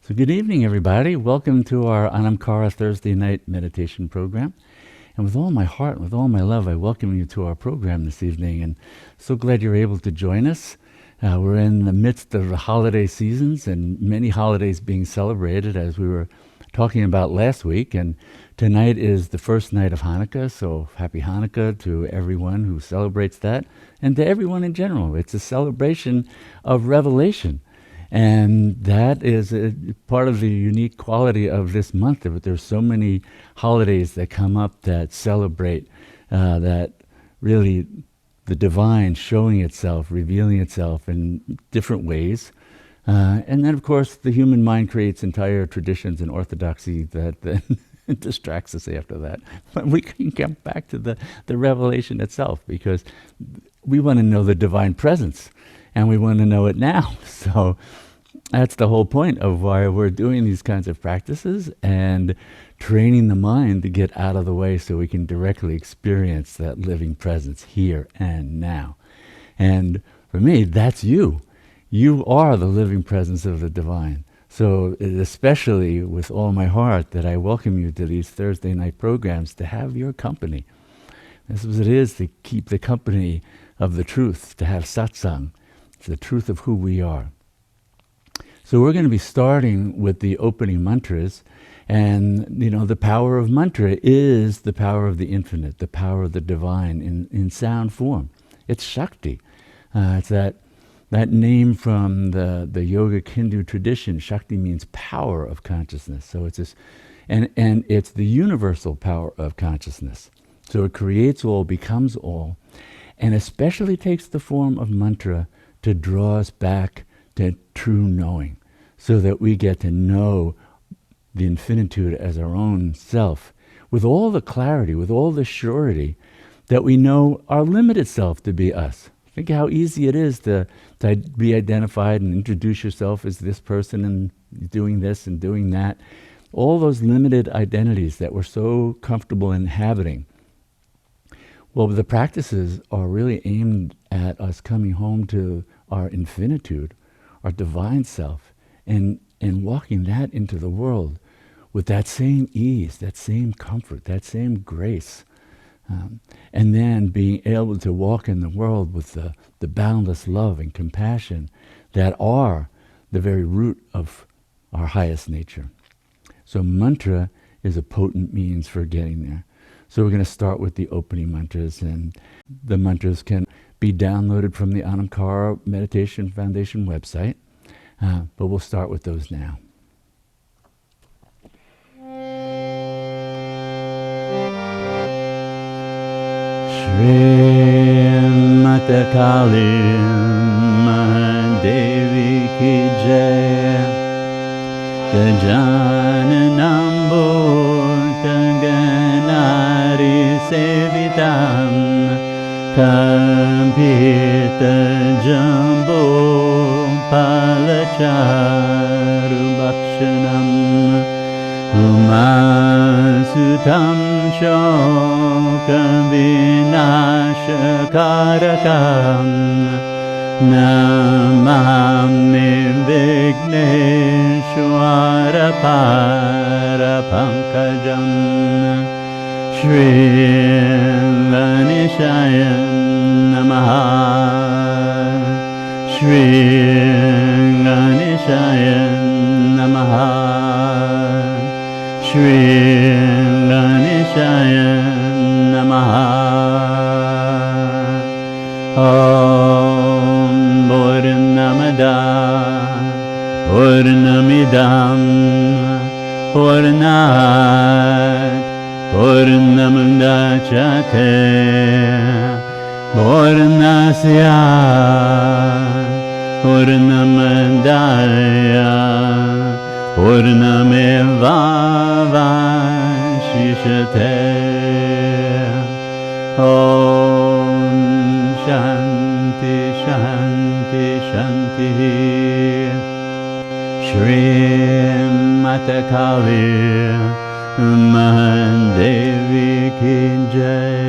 So good evening, everybody. Welcome to our Anam Cara Thursday night meditation program. And with all my heart and with all my love, I welcome you to our program this evening. And so glad you're able to join us. We're in the midst of the holiday seasons and many holidays being celebrated, as we were talking about last week. And tonight is the first night of Hanukkah, so happy Hanukkah to everyone who celebrates that and to everyone in general. It's a celebration of revelation. And that is a part of the unique quality of this month. There's so many holidays that come up that celebrate that really the divine showing itself, revealing itself in different ways. And then, of course, the human mind creates entire traditions and orthodoxy that then distracts us after that. But we can get back to the revelation itself, because we want to know the divine presence. And we want to know it now. So that's the whole point of why we're doing these kinds of practices and training the mind to get out of the way so we can directly experience that living presence here and now. And for me, that's you. You are the living presence of the divine. So especially with all my heart that I welcome you to these Thursday night programs to have your company. This is what it is, to keep the company of the truth, to have satsang. It's the truth of who we are. So we're going to be starting with the opening mantras. And, the power of mantra is the power of the infinite, the power of the divine in sound form. It's Shakti. It's that name from the yogic Hindu tradition. Shakti means power of consciousness. So it's this, and it's the universal power of consciousness. So it creates all, becomes all, and especially takes the form of mantra to draw us back to true knowing, so that we get to know the infinitude as our own self, with all the clarity, with all the surety that we know our limited self to be us. Think how easy it is to be identified and introduce yourself as this person and doing this and doing that. All those limited identities that we're so comfortable inhabiting. Well, the practices are really aimed at us coming home to our infinitude, our divine self, and walking that into the world with that same ease, that same comfort, that same grace. And then being able to walk in the world with the boundless love and compassion that are the very root of our highest nature. So mantra is a potent means for getting there. So we're going to start with the opening mantras, and the mantras can be downloaded from the Anam Cara Meditation Foundation website, but we'll start with those now. Shri Mata Kali Mahadevi Ki Jai, Gajananam Sevitam Kampita Jumbo Palacharu Bhakshanam Umasutam Shokam Vinashakarakam Namami Vigneshwara Parapankajam Shri Ganeshaya Namaha, Shri Ganeshaya Namaha, Shri Ganeshaya Namaha. Om Purnamada Purnamidam Purnat Purnamudachyate Purnasya Purnamadaya Purnamevavashishate. Om Shanti Shanti Shanti. Shri Mata Kali Mahadevi Ki Jai.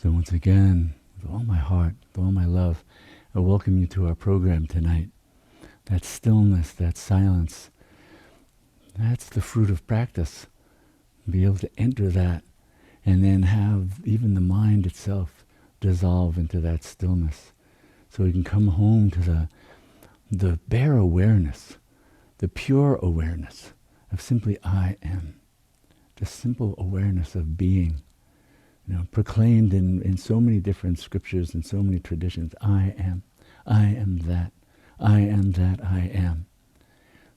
So once again, with all my heart, with all my love, I welcome you to our program tonight. That stillness, that silence, that's the fruit of practice. Be able to enter that and then have even the mind itself dissolve into that stillness. So we can come home to the bare awareness, the pure awareness of simply I am. The simple awareness of being, proclaimed in so many different scriptures and so many traditions. I am that. I am that I am.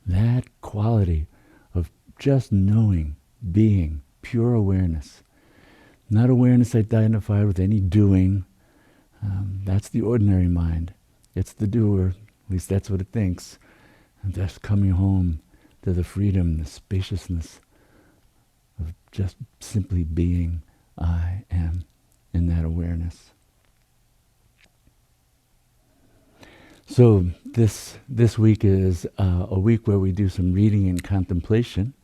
That quality of just knowing, being, pure awareness. Not awareness identified with any doing. That's the ordinary mind. It's the doer, at least that's what it thinks. And just coming home to the freedom, the spaciousness of just simply being I am in that awareness. So this week is a week where we do some reading and contemplation.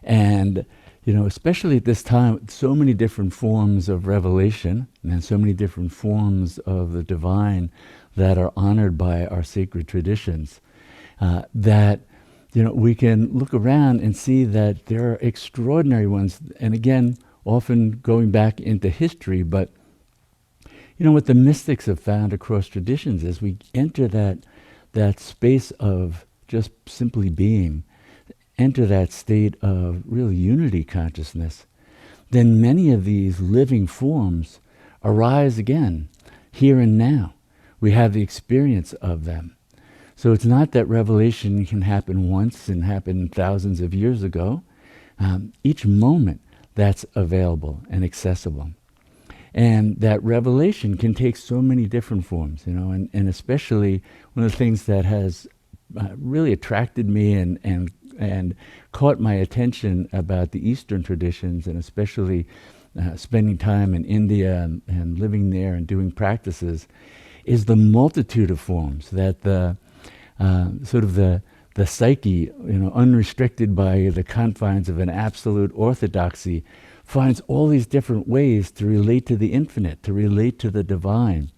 And especially at this time, so many different forms of revelation and so many different forms of the divine that are honored by our sacred traditions, that we can look around and see that there are extraordinary ones. And again, often going back into history, but what the mystics have found across traditions is we enter that space of just simply being, enter that state of real unity consciousness, then many of these living forms arise again, here and now. We have the experience of them. So it's not that revelation can happen once and happen thousands of years ago. Each moment that's available and accessible. And that revelation can take so many different forms, and especially one of the things that has really attracted me and caught my attention about the Eastern traditions, and especially spending time in India and living there and doing practices, is the multitude of forms that the psyche, unrestricted by the confines of an absolute orthodoxy, finds all these different ways to relate to the infinite, to relate to the divine,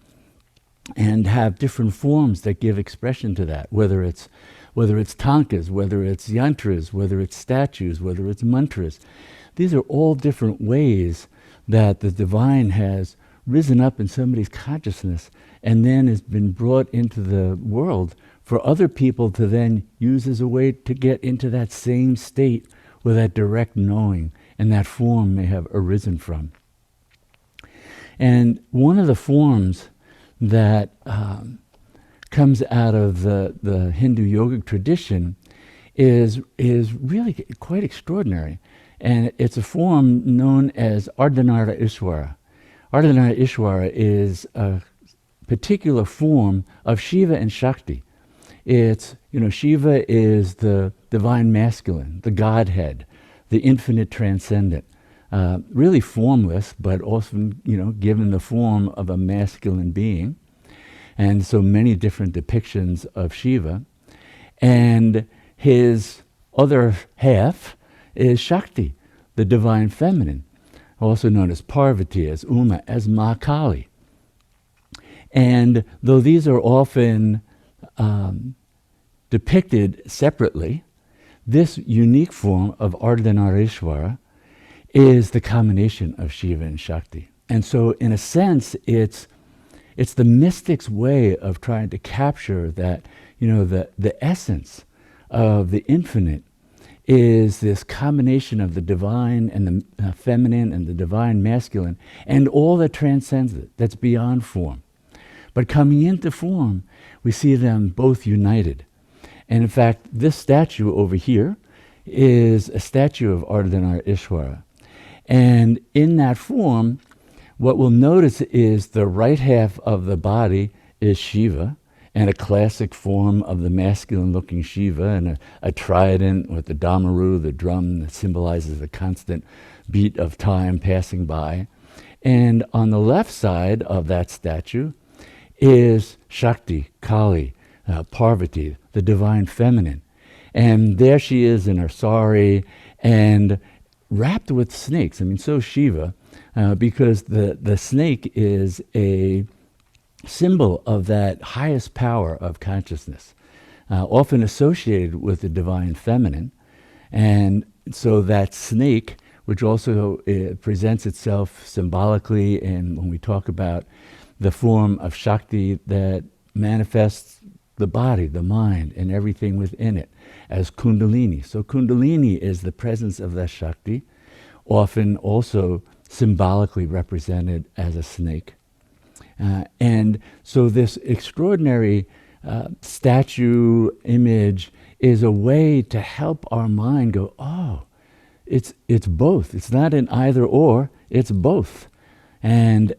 and have different forms that give expression to that, whether it's tankas, whether it's yantras, whether it's statues, whether it's mantras. These are all different ways that the divine has risen up in somebody's consciousness and then has been brought into the world for other people to then use as a way to get into that same state where that direct knowing and that form may have arisen from. And one of the forms that comes out of the Hindu yogic tradition is really quite extraordinary. And it's a form known as Ardhanarishwara. Ardhanarishwara is a particular form of Shiva and Shakti. It's, Shiva is the divine masculine, the Godhead, the infinite transcendent, really formless, but often, given the form of a masculine being. And so many different depictions of Shiva. And his other half is Shakti, the divine feminine, also known as Parvati, as Uma, as Mahakali. And though these are often depicted separately, this unique form of Ardhanarishwara is the combination of Shiva and Shakti. And so in a sense, it's the mystic's way of trying to capture that, the essence of the infinite is this combination of the divine and the feminine and the divine masculine and all that transcends it, that's beyond form. But coming into form, we see them both united. And in fact, this statue over here is a statue of Ardhanarishwara. And in that form, what we'll notice is the right half of the body is Shiva, and a classic form of the masculine-looking Shiva, and a trident with the damaru, the drum that symbolizes the constant beat of time passing by. And on the left side of that statue is Shakti, Kali, Parvati, the divine feminine. And there she is in her sari and wrapped with snakes. So Shiva, because the snake is a symbol of that highest power of consciousness, often associated with the divine feminine. And so that snake, which also presents itself symbolically, and when we talk about the form of Shakti that manifests the body, the mind, and everything within it as Kundalini. So Kundalini is the presence of that Shakti, often also symbolically represented as a snake. And so this extraordinary statue image is a way to help our mind go, oh, it's both. It's not an either or, it's both. And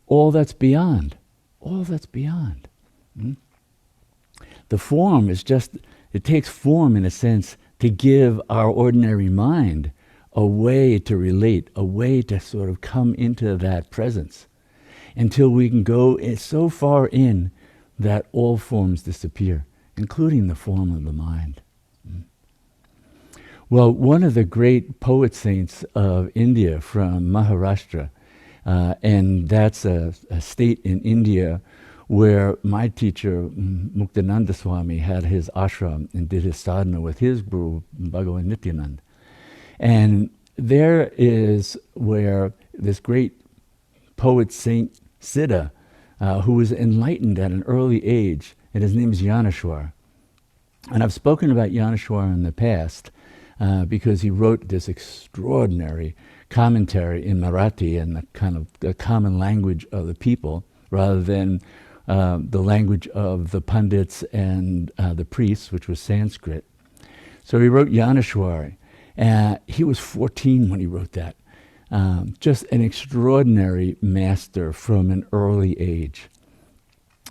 all that's beyond. All that's beyond. The form is just, it takes form in a sense to give our ordinary mind a way to relate, a way to sort of come into that presence, until we can go so far in that all forms disappear, including the form of the mind. Well, one of the great poet saints of India from Maharashtra, and that's a state in India where my teacher, Muktananda Swami, had his ashram and did his sadhana with his guru, Bhagavan Nityanand. And there is where this great poet saint Siddha, who was enlightened at an early age, and his name is Jnaneshwar. And I've spoken about Jnaneshwar in the past because he wrote this extraordinary commentary in Marathi and the kind of the common language of the people, rather than the language of the pundits and the priests, which was Sanskrit. So he wrote Jnaneshwar. He was 14 when he wrote that. Just an extraordinary master from an early age.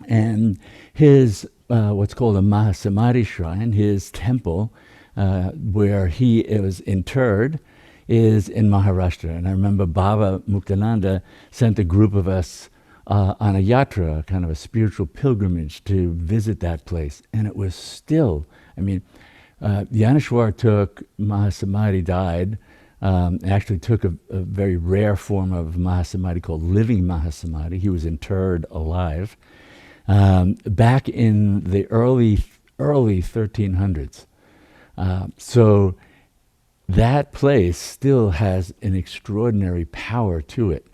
And his, what's called a Mahasamadhi shrine, his temple, where he was interred, is in Maharashtra. And I remember Baba Muktananda sent a group of us on a yatra, kind of a spiritual pilgrimage, to visit that place. And it was still, I mean, Jnaneshwar Mahasamadhi died, actually took a very rare form of Mahasamadhi called living Mahasamadhi. He was interred alive back in the early 1300s. So that place still has an extraordinary power to it.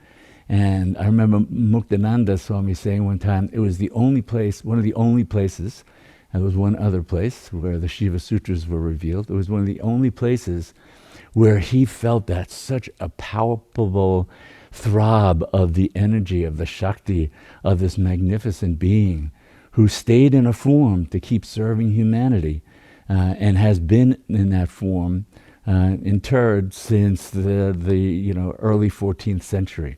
And I remember Muktananda Swami saying one time, it was the only place, one of the only places, and there was one other place where the Shiva Sutras were revealed. It was one of the only places where he felt that such a palpable throb of the energy, of the Shakti, of this magnificent being who stayed in a form to keep serving humanity and has been in that form interred since the early 14th century.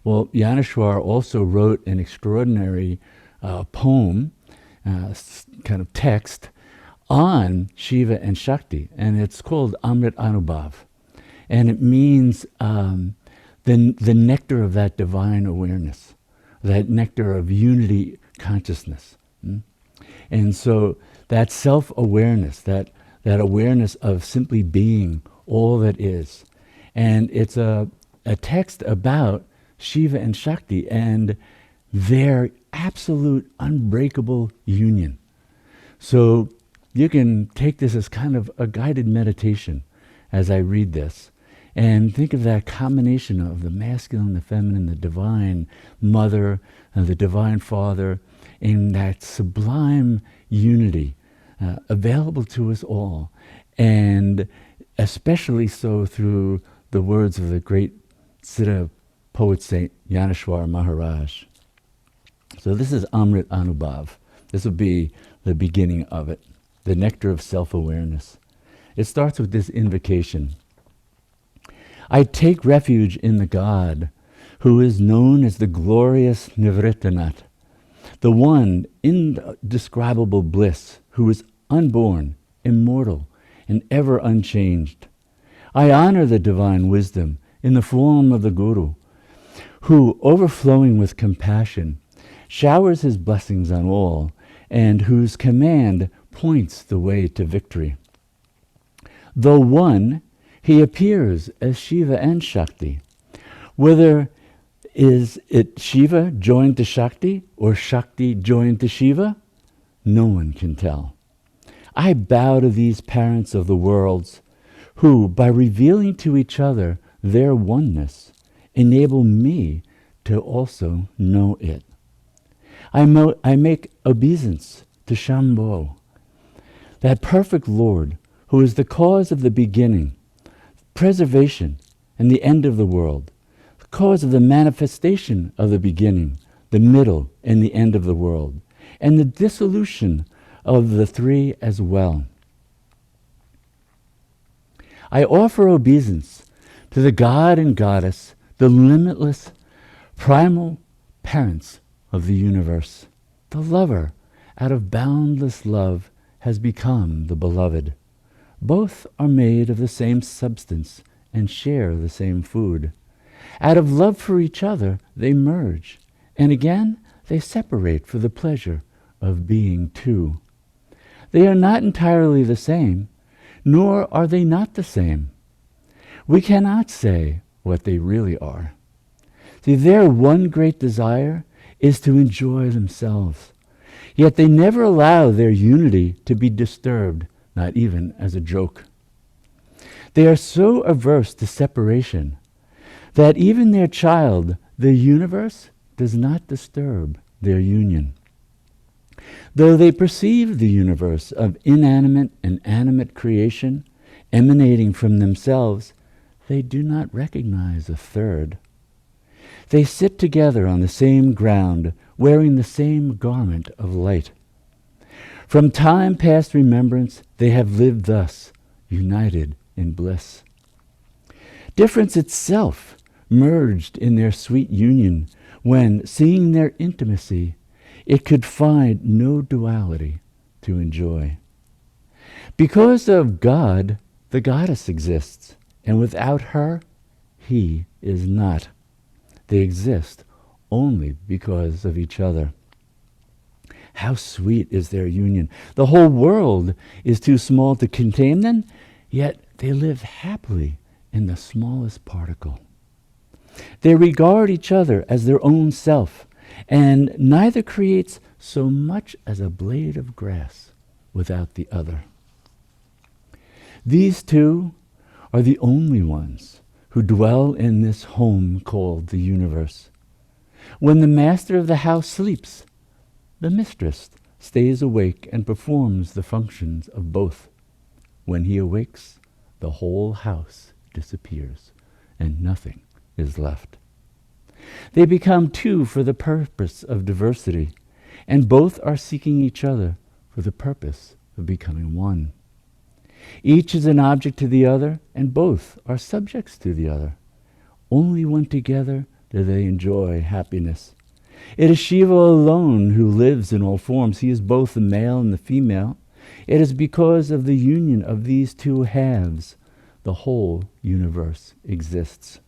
Well, Jnaneshwar also wrote an extraordinary poem, kind of text, on Shiva and Shakti, and it's called Amritanubhav. And it means the nectar of that divine awareness, that nectar of unity consciousness. And so that self-awareness, that awareness of simply being all that is. And it's a text about Shiva and Shakti and their absolute unbreakable union. So you can take this as kind of a guided meditation as I read this, and think of that combination of the masculine, the feminine, the divine mother, and the divine father, in that sublime unity available to us all, and especially so through the words of the great Siddha poet saint Jnaneshwar Maharaj. So this is Amritanubhav. This will be the beginning of it, the nectar of self-awareness. It starts with this invocation. I take refuge in the God who is known as the glorious Nivritanat, the one indescribable bliss who is unborn, immortal, and ever unchanged. I honor the divine wisdom in the form of the Guru, who, overflowing with compassion, showers his blessings on all, and whose command points the way to victory. Though one, he appears as Shiva and Shakti, Whether is it Shiva joined to Shakti or Shakti joined to Shiva? No one can tell. I bow to these parents of the worlds who, by revealing to each other their oneness, enable me to also know it. I make obeisance to Shambho, that perfect Lord who is the cause of the beginning, preservation, and the end of the world, the cause of the manifestation of the beginning, the middle, and the end of the world, and the dissolution of the three as well. I offer obeisance to the God and Goddess, the limitless, primal parents of the universe. The lover, out of boundless love, has become the beloved. Both are made of the same substance and share the same food. Out of love for each other, they merge, and again they separate for the pleasure of being two. They are not entirely the same, nor are they not the same. We cannot say what they really are. See, their one great desire is to enjoy themselves, yet they never allow their unity to be disturbed, not even as a joke. They are so averse to separation that even their child, the universe, does not disturb their union. Though they perceive the universe of inanimate and animate creation emanating from themselves, they do not recognize a third. They sit together on the same ground, wearing the same garment of light. From time past remembrance, they have lived thus, united in bliss. Difference itself merged in their sweet union when, seeing their intimacy, it could find no duality to enjoy. Because of God, the goddess exists, and without her, he is not. They exist only because of each other. How sweet is their union. The whole world is too small to contain them, yet they live happily in the smallest particle. They regard each other as their own self, and neither creates so much as a blade of grass without the other. These two are the only ones who dwell in this home called the universe. When the master of the house sleeps, the mistress stays awake and performs the functions of both. When he awakes, the whole house disappears and nothing is left. They become two for the purpose of diversity, and both are seeking each other for the purpose of becoming one. Each is an object to the other, and both are subjects to the other. Only when together do they enjoy happiness. It is Shiva alone who lives in all forms. He is both the male and the female. It is because of the union of these two halves the whole universe exists.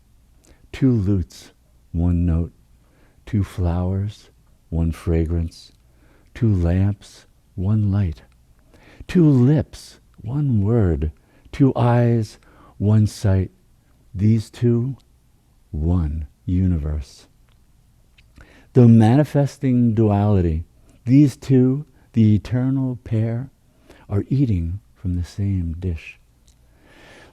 Two lutes, one note. Two flowers, one fragrance. Two lamps, one light. Two lips, one word. Two eyes, one sight. These two, one universe. Though manifesting duality, these two, the eternal pair, are eating from the same dish.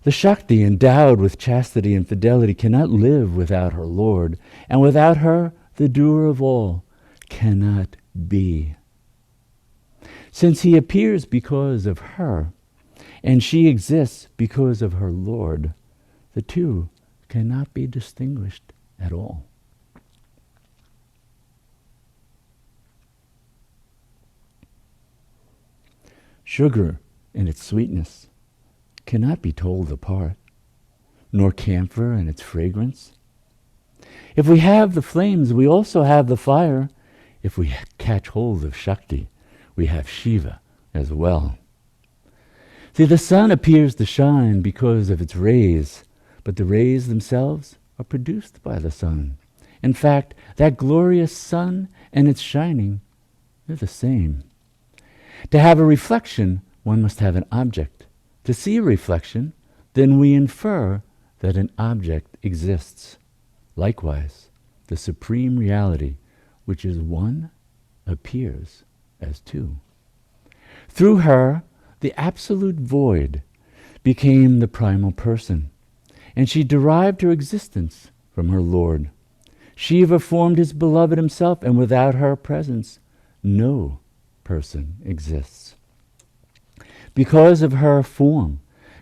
The Shakti, endowed with chastity and fidelity, cannot live without her Lord, and without her, the doer of all cannot be. Since he appears because of her, and she exists because of her Lord, the two cannot be distinguished at all. Sugar in its sweetness cannot be told apart, nor camphor and its fragrance. If we have the flames, we also have the fire. If we catch hold of Shakti, we have Shiva as well. See, the sun appears to shine because of its rays, but the rays themselves are produced by the sun. In fact, that glorious sun and its shining, they're the same. To have a reflection, one must have an object. To see a reflection, then we infer that an object exists. Likewise, the supreme reality, which is one, appears as two. Through her, the absolute void became the primal person, and she derived her existence from her Lord. Shiva formed his beloved himself, and without her presence, no person exists. Because of her form,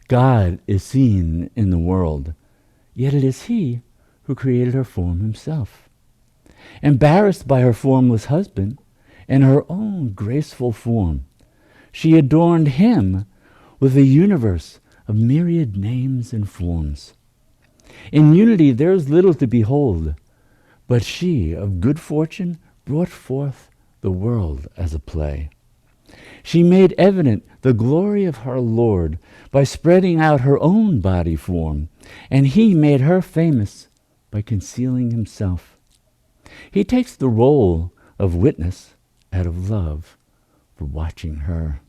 God is seen in the world, yet it is he who created her form himself. Embarrassed by her formless husband and her own graceful form, she adorned him with a universe of myriad names and forms. In unity there is little to behold, but she, of good fortune, brought forth the world as a play. She made evident the glory of her Lord by spreading out her own body form, and he made her famous by concealing himself. He takes the role of witness out of love for watching her.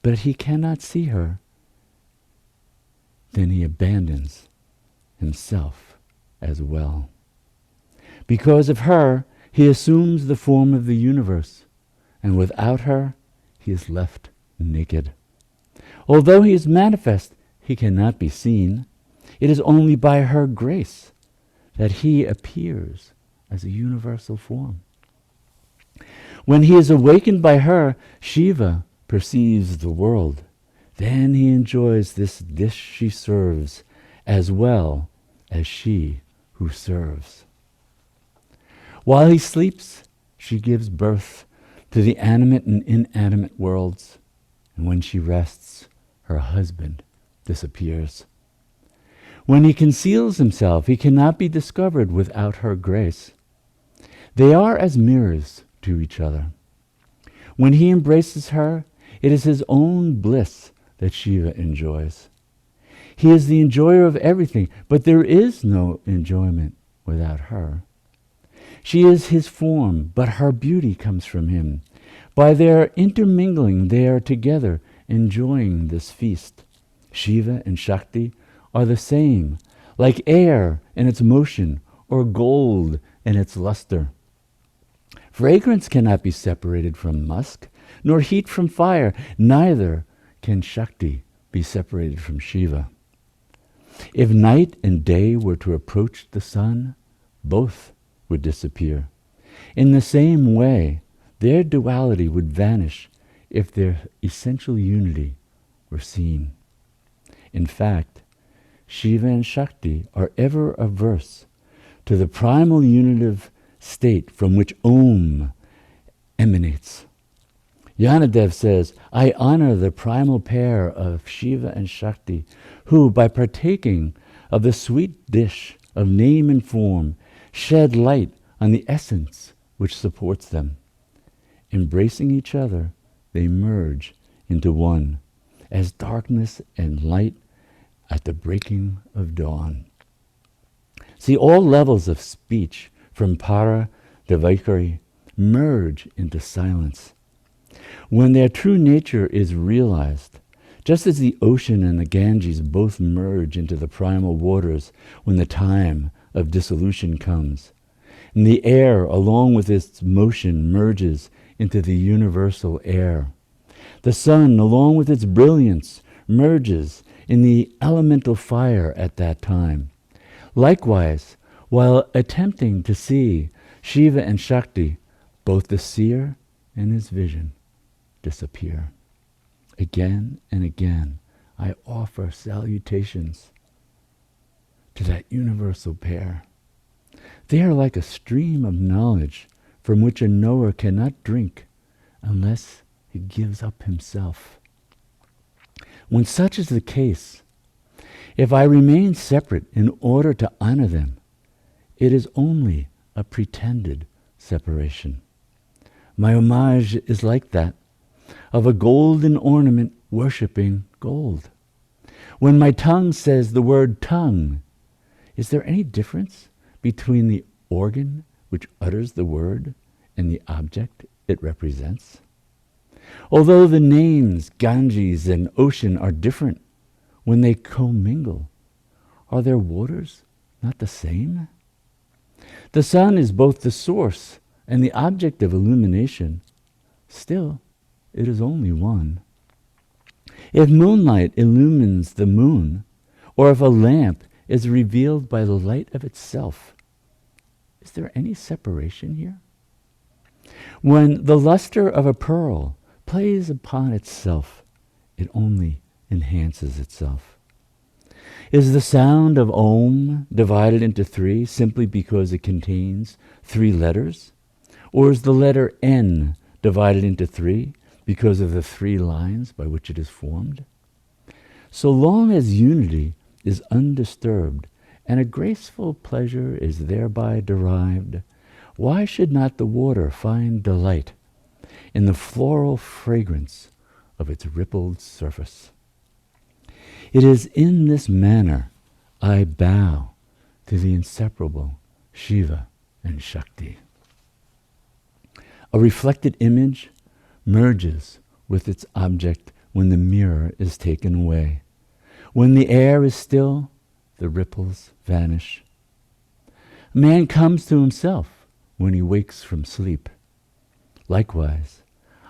But he cannot see her. Then he abandons himself as well. Because of her, he assumes the form of the universe, and without her, he is left naked. Although he is manifest, he cannot be seen. It is only by her grace that he appears as a universal form. When he is awakened by her, Shiva perceives the world. Then he enjoys this dish she serves, as well as she who serves. While he sleeps, she gives birth to the animate and inanimate worlds, and when she rests, her husband disappears. When he conceals himself, he cannot be discovered without her grace. They are as mirrors to each other. When he embraces her, it is his own bliss that Shiva enjoys. He is the enjoyer of everything, but there is no enjoyment without her. She is his form, but her beauty comes from him. By their intermingling, they are together, enjoying this feast. Shiva and Shakti are the same, like air in its motion, or gold in its luster. Fragrance cannot be separated from musk, nor heat from fire. Neither can Shakti be separated from Shiva. If night and day were to approach the sun, both would disappear. In the same way, their duality would vanish if their essential unity were seen. In fact, Shiva and Shakti are ever averse to the primal unitive state from which Om emanates. Jnanadev says, I honor the primal pair of Shiva and Shakti, who, by partaking of the sweet dish of name and form, shed light on the essence which supports them. Embracing each other, they merge into one, as darkness and light at the breaking of dawn. See, all levels of speech, from para to vaikari, merge into silence. When their true nature is realized, just as the ocean and the Ganges both merge into the primal waters when the time of dissolution comes, and the air, along with its motion, merges into the universal air. The sun, along with its brilliance, merges in the elemental fire at that time. Likewise, while attempting to see Shiva and Shakti, both the seer and his vision disappear. Again and again, I offer salutations to that universal pair. They are like a stream of knowledge from which a knower cannot drink unless he gives up himself. When such is the case, if I remain separate in order to honor them, it is only a pretended separation. My homage is like that of a golden ornament worshipping gold. When my tongue says the word tongue, is there any difference between the organ which utters the word and the object it represents? Although the names Ganges and ocean are different, when they commingle, are their waters not the same? The sun is both the source and the object of illumination. Still, it is only one. If moonlight illumines the moon, or if a lamp is revealed by the light of itself, is there any separation here? When the luster of a pearl plays upon itself, it only enhances itself. Is the sound of Om divided into three simply because it contains three letters? Or is the letter N divided into three because of the three lines by which it is formed? So long as unity is undisturbed and a graceful pleasure is thereby derived, why should not the water find delight in the floral fragrance of its rippled surface? It is in this manner I bow to the inseparable Shiva and Shakti. A reflected image merges with its object when the mirror is taken away. When the air is still, the ripples vanish. Man comes to himself when he wakes from sleep. Likewise,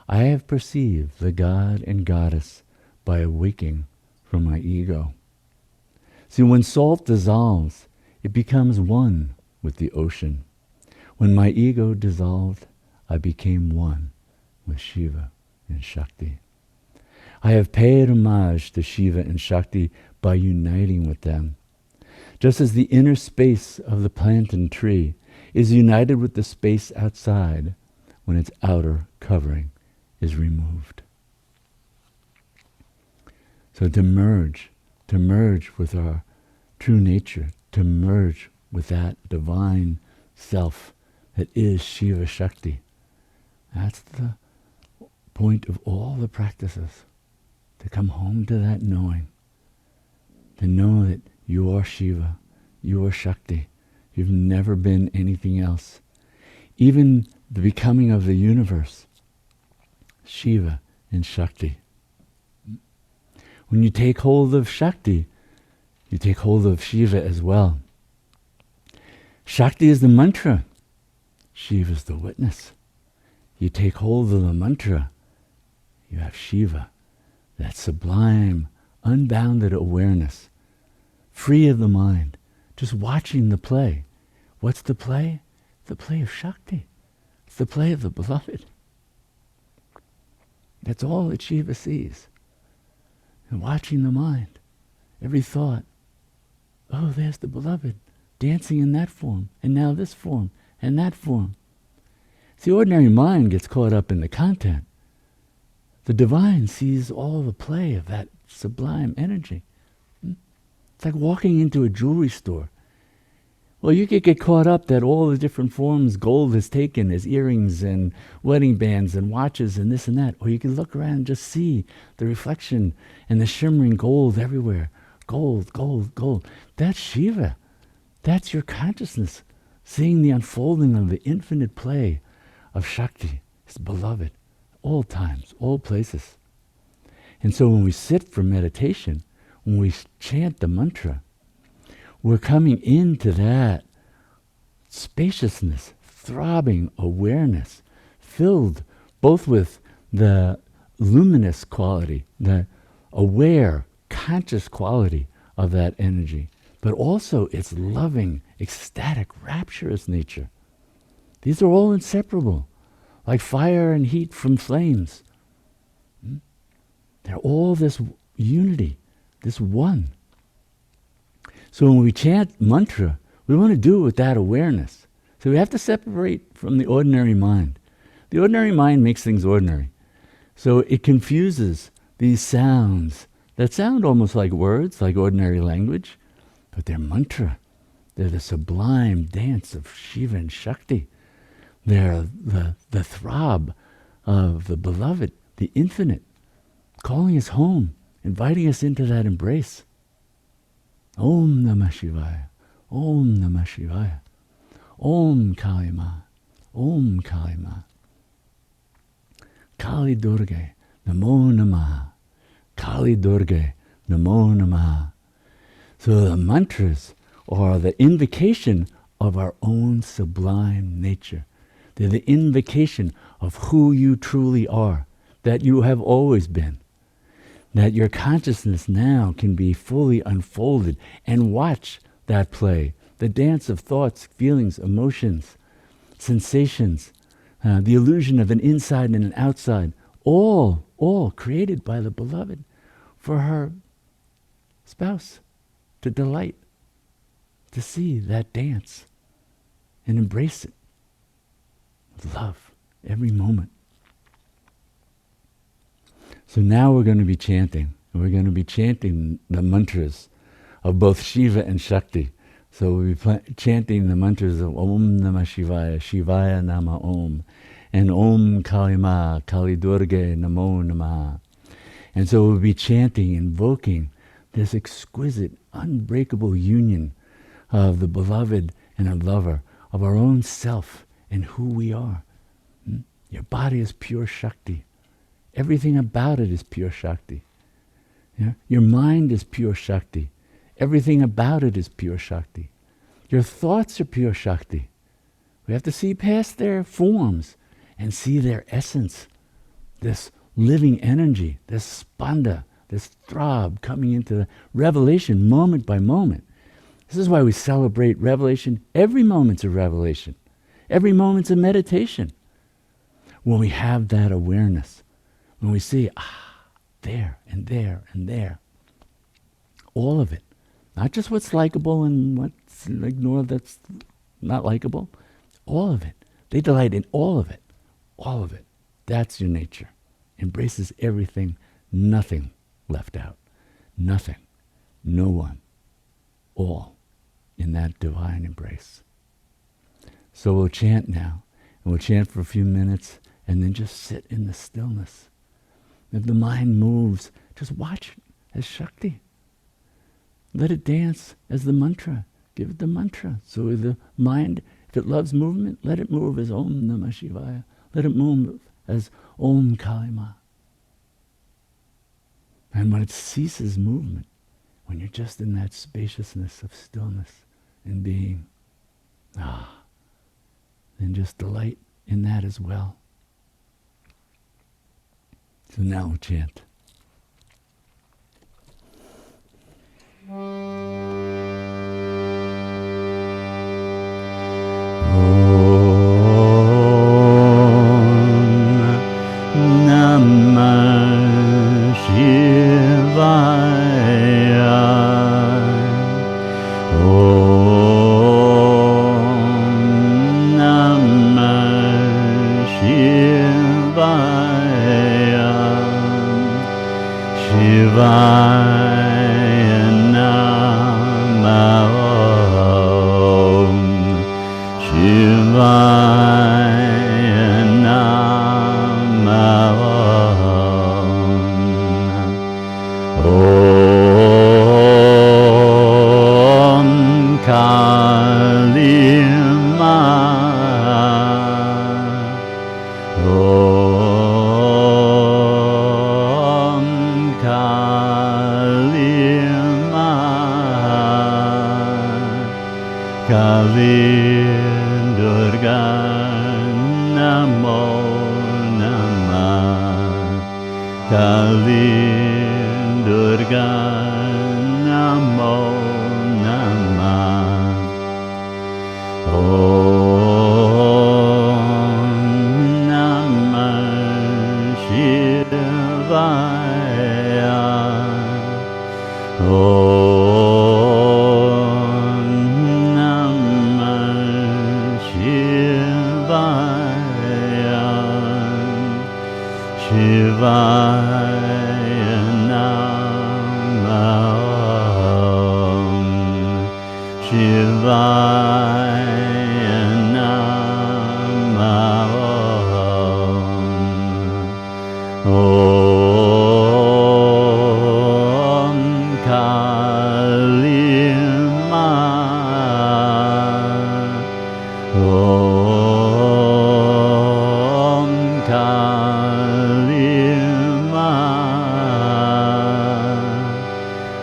I have perceived the God and Goddess by awaking from my ego. See, when salt dissolves, it becomes one with the ocean. When my ego dissolved, I became one with Shiva and Shakti. I have paid homage to Shiva and Shakti by uniting with them. Just as the inner space of the plant and tree is united with the space outside when its outer covering is removed. So to merge with our true nature, to merge with that divine self that is Shiva Shakti, that's the point of all the practices. To come home to that knowing. To know that you are Shiva, you are Shakti. You've never been anything else. Even the becoming of the universe, Shiva and Shakti. When you take hold of Shakti, you take hold of Shiva as well. Shakti is the mantra. Shiva is the witness. You take hold of the mantra, you have Shiva, that sublime, unbounded awareness, free of the mind, just watching the play. What's the play? The play of Shakti. It's the play of the beloved. That's all that Shiva sees. And watching the mind, every thought, oh, there's the beloved, dancing in that form, and now this form, and that form. The ordinary mind gets caught up in the content. The divine sees all the play of that sublime energy. It's like walking into a jewelry store. Well, you could get caught up that all the different forms gold has taken as earrings and wedding bands and watches and this and that. Or you can look around and just see the reflection and the shimmering gold everywhere. Gold, gold, gold. That's Shiva. That's your consciousness, seeing the unfolding of the infinite play of Shakti, his beloved, all times, all places. And so when we sit for meditation, when we chant the mantra, we're coming into that spaciousness, throbbing awareness, filled both with the luminous quality, the aware, conscious quality of that energy, but also its loving, ecstatic, rapturous nature. These are all inseparable, like fire and heat from flames. They're all this unity, this one. So when we chant mantra, we want to do it with that awareness. So we have to separate from the ordinary mind. The ordinary mind makes things ordinary. So it confuses these sounds that sound almost like words, like ordinary language, but they're mantra. They're the sublime dance of Shiva and Shakti. They're the throb of the beloved, the infinite, calling us home, inviting us into that embrace. Om Namah Shivaya, Om Namah Shivaya, Om Kali Ma, Om Kali Ma. Kali Durga, Namo Namah, Kali Durga, Namo Namah. So the mantras are the invocation of our own sublime nature. They're the invocation of who you truly are, that you have always been. That your consciousness now can be fully unfolded and watch that play, the dance of thoughts, feelings, emotions, sensations, the illusion of an inside and an outside, all created by the beloved for her spouse to delight, to see that dance and embrace it with love every moment. So now we're going to be chanting. We're going to be chanting the mantras of both Shiva and Shakti. So we'll be chanting the mantras of Om Namah Shivaya, Shivaya Nama Om, and Om Kali Ma, Kali Durga Namo Namaha. And so we'll be chanting, invoking this exquisite, unbreakable union of the beloved and a lover, of our own self and who we are. Your body is pure Shakti. Everything about it is pure Shakti. Yeah? Your mind is pure Shakti. Everything about it is pure Shakti. Your thoughts are pure Shakti. We have to see past their forms and see their essence. This living energy, this spanda, this throb coming into the revelation moment by moment. This is why we celebrate revelation. Every moment's a revelation. Every moment's a meditation. When we have that awareness, when we see, there and there and there, all of it, not just what's likable and what's ignored that's not likable, all of it. They delight in all of it, all of it. That's your nature. Embraces everything, nothing left out, nothing, no one, all in that divine embrace. So we'll chant now, and we'll chant for a few minutes, and then just sit in the stillness. If the mind moves, just watch it as Shakti. Let it dance as the mantra. Give it the mantra. So the mind, if it loves movement, let it move as Om Namah Shivaya. Let it move as Om Kali Ma. And when it ceases movement, when you're just in that spaciousness of stillness and being, then just delight in that as well. So now we'll chant.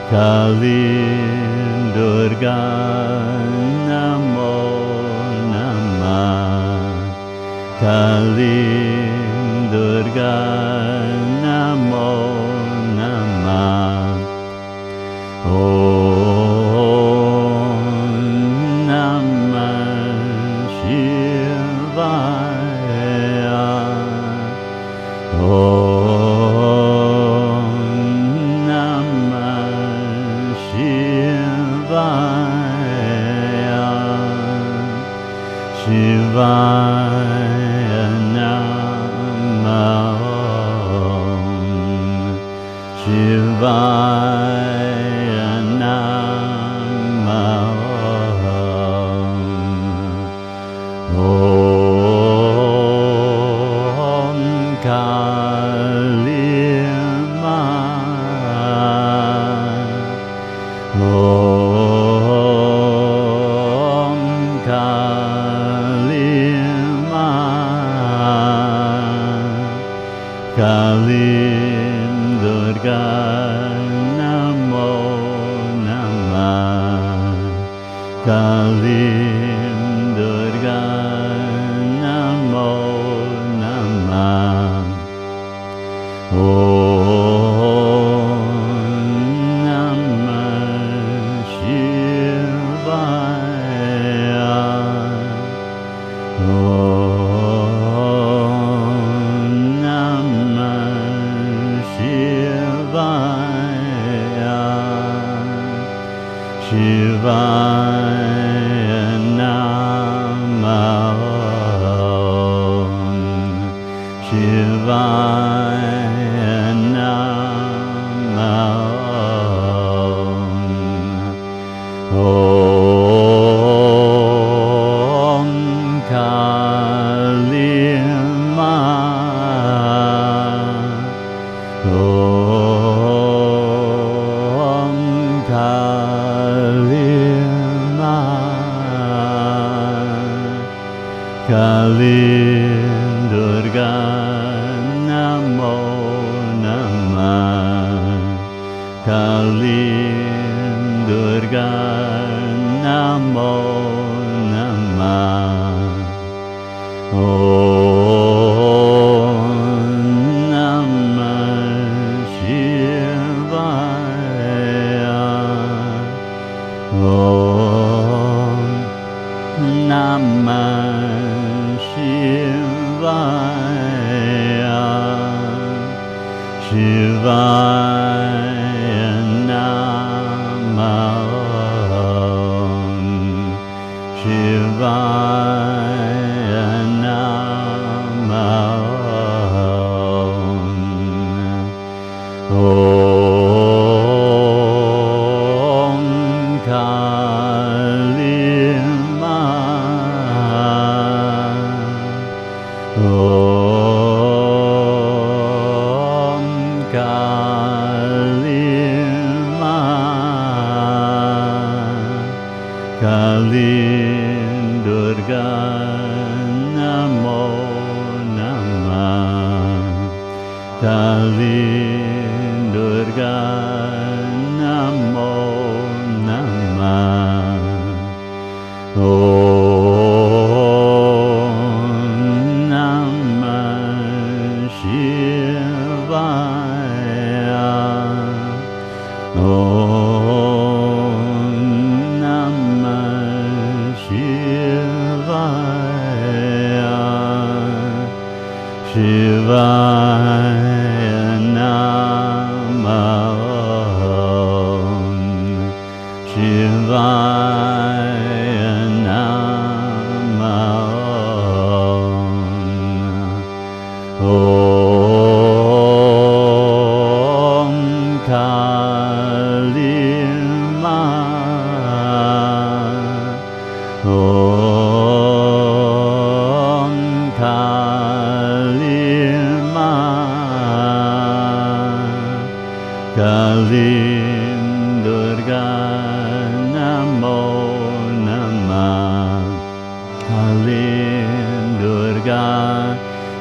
Kali Durga Namo Kalim Durga Namo Namah. Om Namah Shivaya. Om Namah Shivaya. Shivaya Namah. Shivaya Namah. Om Kalima. Om Kalima. Kalim Durga Namo Namah. Kalim Durga Namo Namah. Om Namah Shivaya. Om Namah Shivaya. Shivaya Namah. Shivaya Namah. Om Kalima. Om Kalima. Kalim Durga Namo Namah. Kalim Durga Namo Namah. Om Namah Shivaya. Om Namah Shivaya. Shivaya Namah. Shivaya Namah. Om Kalima. Om Kalima. Kalim Durga Namo Namah. Kalim Durga Namo Namah. Om Namah Shivaya. Om Namah Shivaya. Shivaya Namah. Shivaya Namah. Om Kalima. Om Kalima. Kalim Durga Namo Namah. Kalim Durga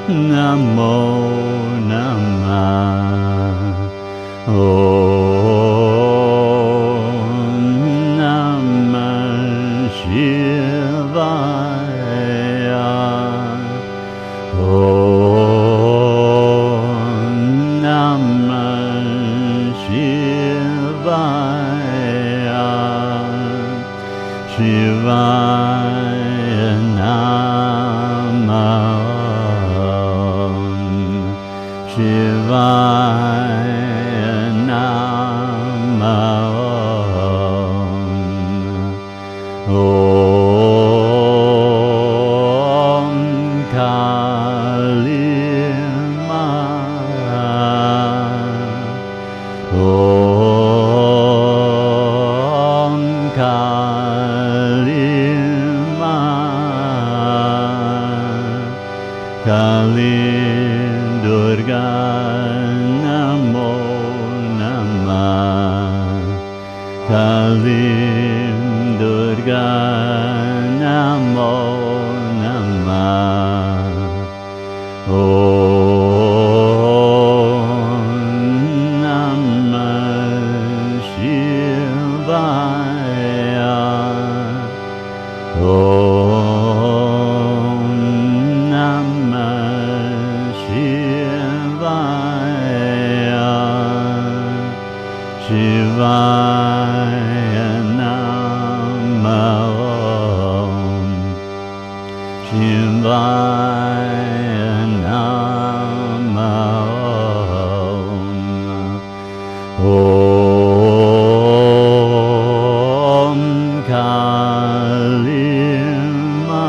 Namo Namah. Om Namah Shivaya. Shivaya Namo. Om Kali Ma. Om Kali Ma. Kali Durga Namo Namah. Kali Durga Namo Namah. Om Namah Shivaya. Om Namah Shivaya. Shivaya Namo. Shivaya Namo. Om Kali Ma.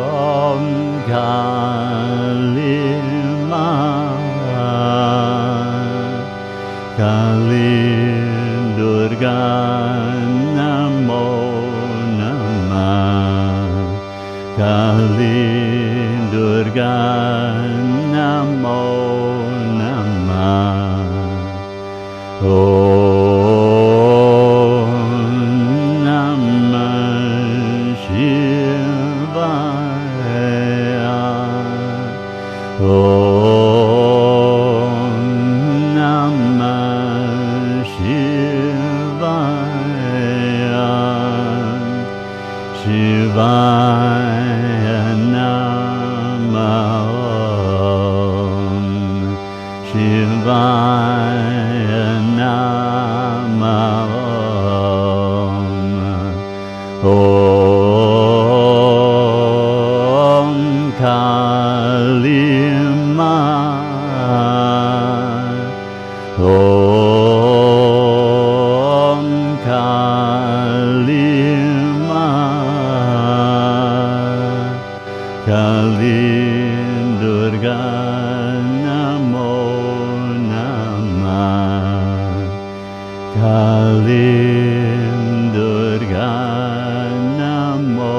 Om Kali Ma. Kali Durga Namo Namah. Kali Durga Namo Namah. Om Namah Shivaya. Om Namah Shivaya. Shivaya Namo. Shivaya Namo. Om Kali Ma. Om Kali Ma. Kali Durga Namo Namah. Kali Durga Namo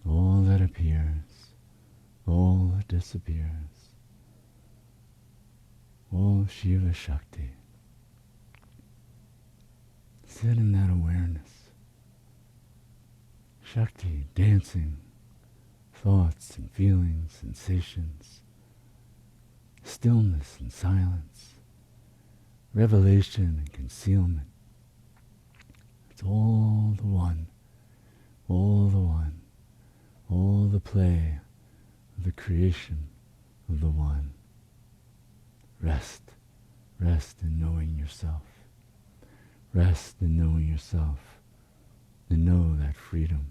all that appears, all that disappears, all Shiva Shakti. Sit in that awareness. Shakti dancing, thoughts and feelings, sensations, stillness and silence, revelation and concealment. It's all the one, all the one, all the play of the creation of the one. Rest, rest in knowing yourself. Rest in knowing yourself, and know that freedom.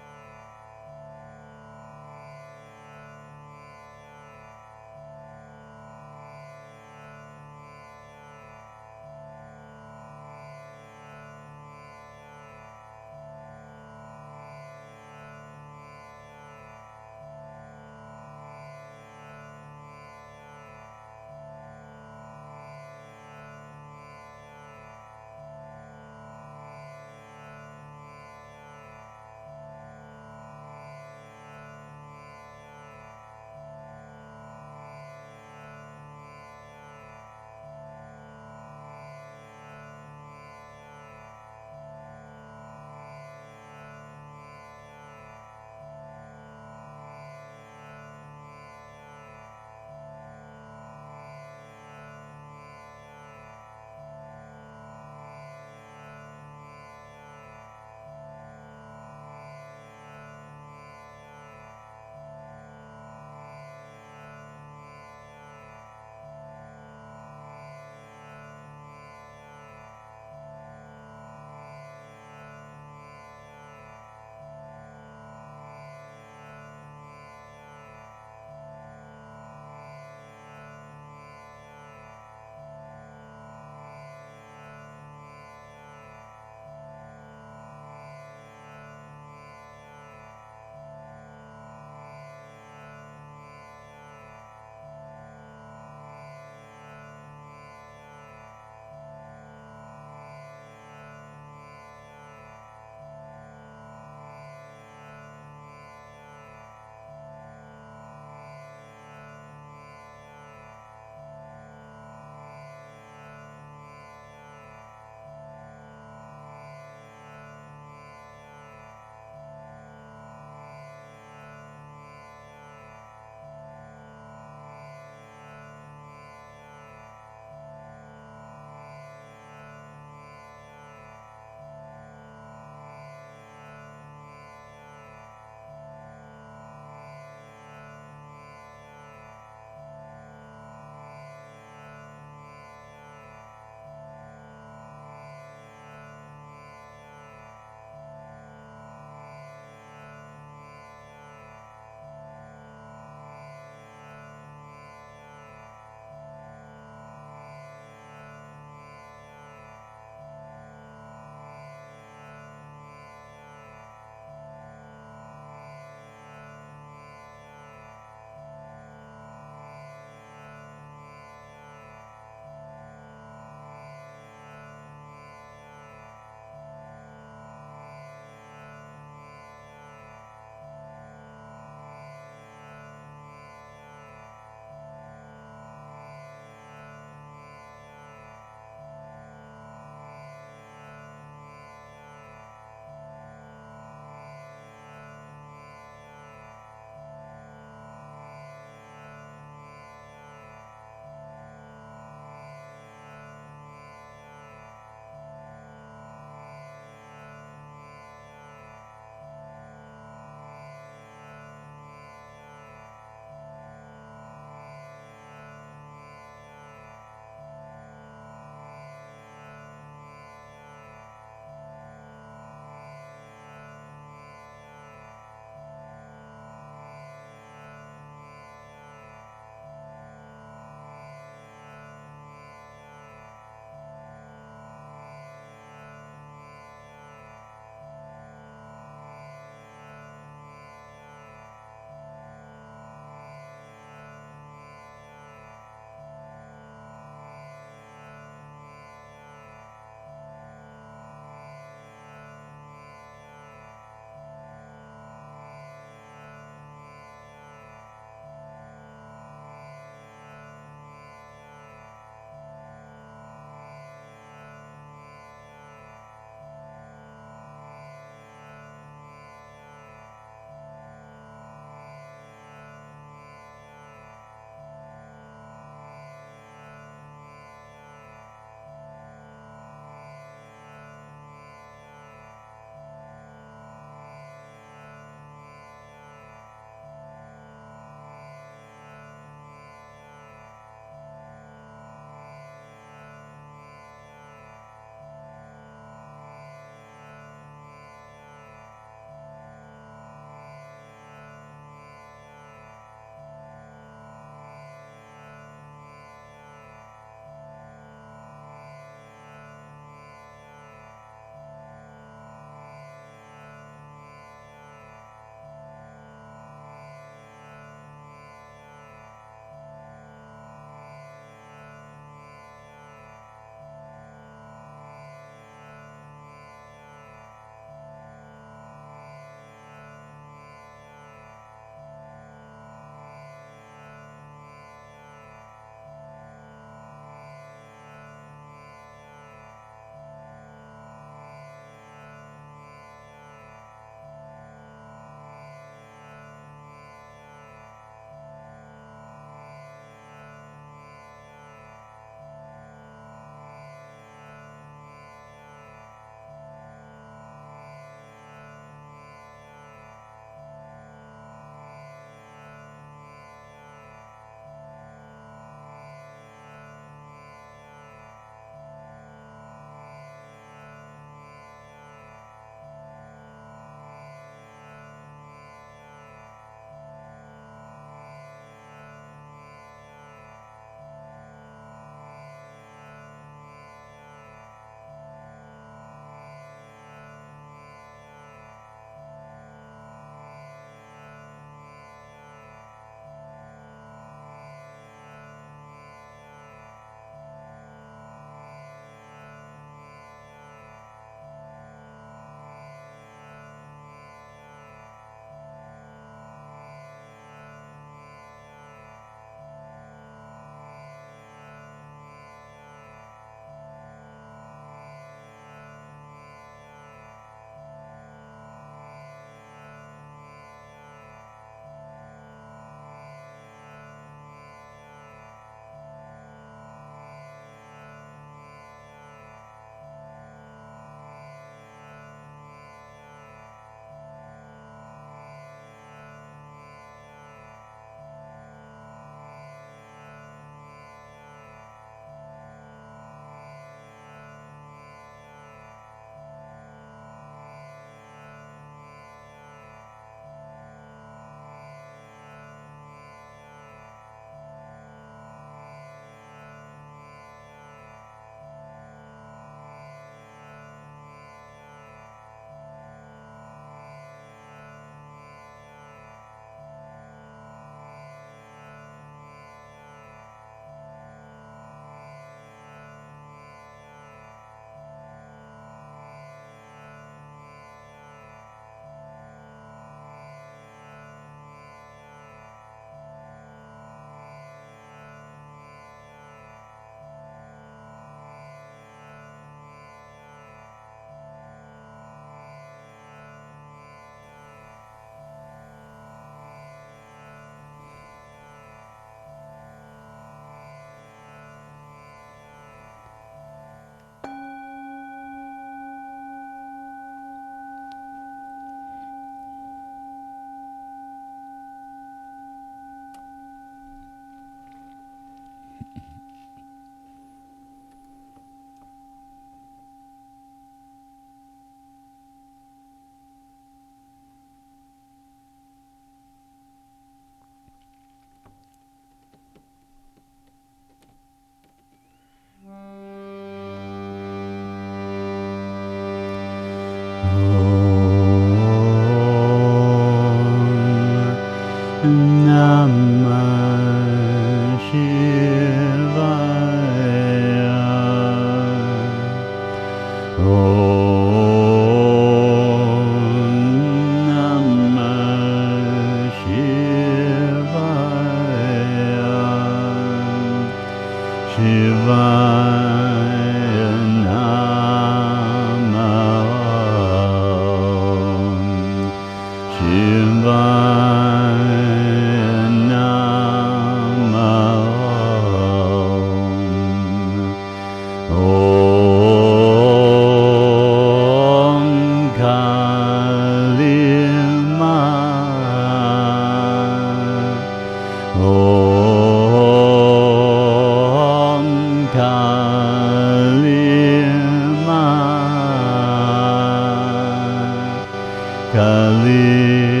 Kali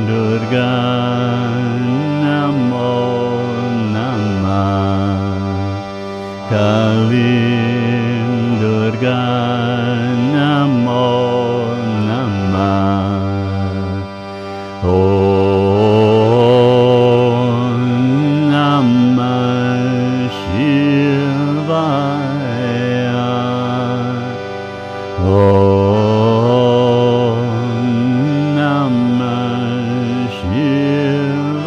Durga Namo Namah. Kali Durga Namo Namah. Om Namah Shivaya. Om Namah Shivaya.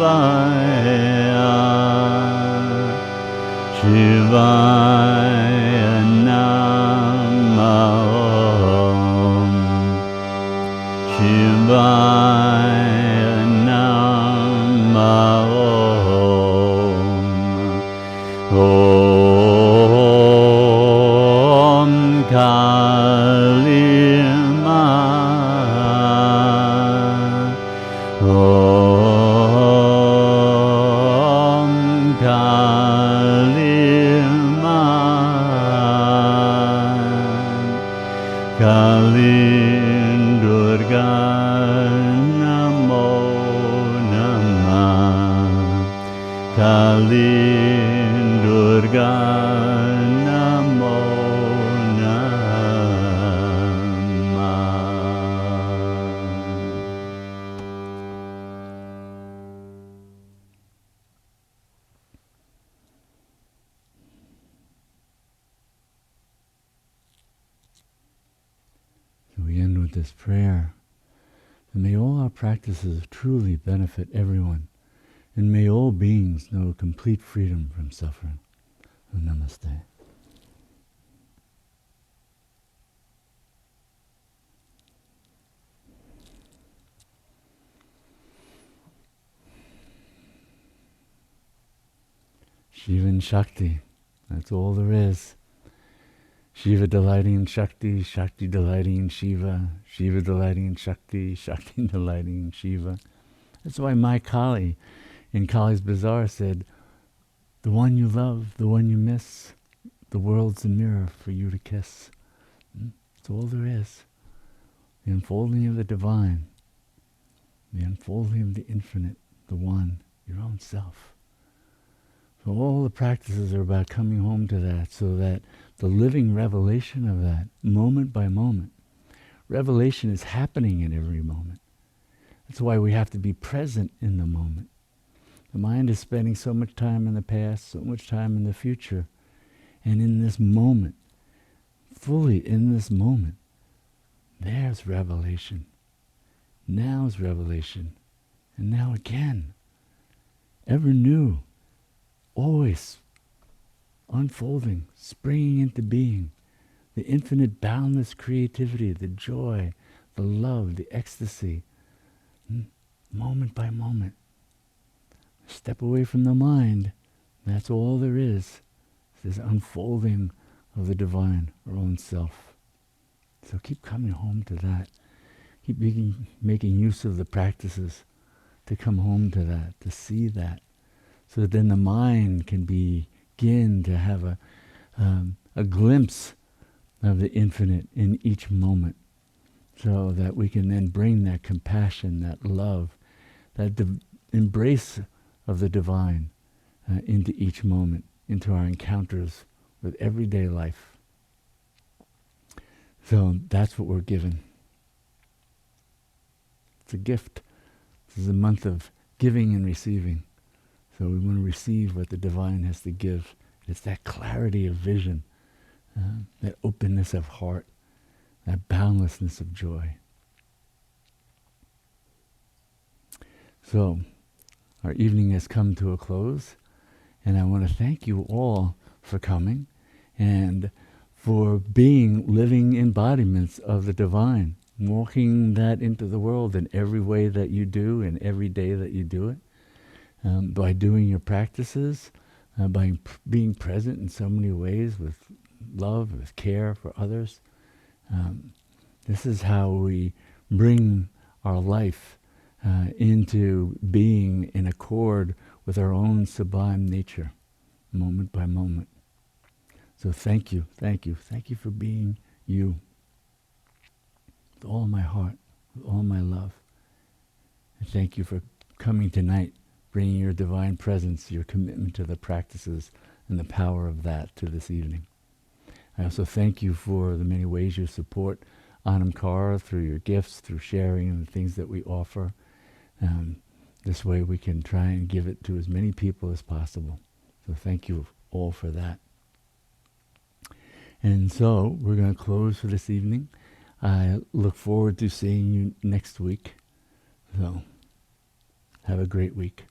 Shivaya Namah. Om Shivaya Namah. Om Kali Ma. Om Kali Ma. Kali Durga Namo Namah. Kali Durga Namo So we end with this prayer. And may all our practices truly benefit everyone. And may all beings know complete freedom from suffering. Namaste. Shiva and Shakti. That's all there is. Shiva delighting in Shakti, Shakti delighting in Shiva, Shiva delighting in Shakti, Shakti delighting in Shiva. That's why my Kali in Kali's Bazaar said, the one you love, the one you miss, the world's a mirror for you to kiss. That's all there is. The unfolding of the divine, the unfolding of the infinite, the one, your own self. So all the practices are about coming home to that, so that the living revelation of that, moment by moment, revelation is happening in every moment. That's why we have to be present in the moment. The mind is spending so much time in the past, so much time in the future, and in this moment, fully in this moment, there's revelation. Now's revelation. And now again, ever new, always unfolding, springing into being, the infinite boundless creativity, the joy, the love, the ecstasy, moment by moment. Step away from the mind, that's all there is. It's this unfolding of the divine, our own self. So keep coming home to that. Keep making use of the practices to come home to that, to see that, so that then the mind can begin to have a glimpse of the infinite in each moment, so that we can then bring that compassion, that love, that embrace of the divine into each moment, into our encounters with everyday life. So that's what we're given. It's a gift. This is a month of giving and receiving. So we want to receive what the divine has to give. It's that clarity of vision, that openness of heart, that boundlessness of joy. So our evening has come to a close, and I want to thank you all for coming and for being living embodiments of the divine, walking that into the world in every way that you do and every day that you do it, by doing your practices, by being present in so many ways with love, with care for others. This is how we bring our life into being in accord with our own sublime nature, moment by moment. So thank you for being you. With all my heart, with all my love. And thank you for coming tonight, bringing your divine presence, your commitment to the practices and the power of that to this evening. I also thank you for the many ways you support Anam Cara through your gifts, through sharing and the things that we offer. This way we can try and give it to as many people as possible. So thank you all for that. And so we're going to close for this evening. I look forward to seeing you next week. So have a great week.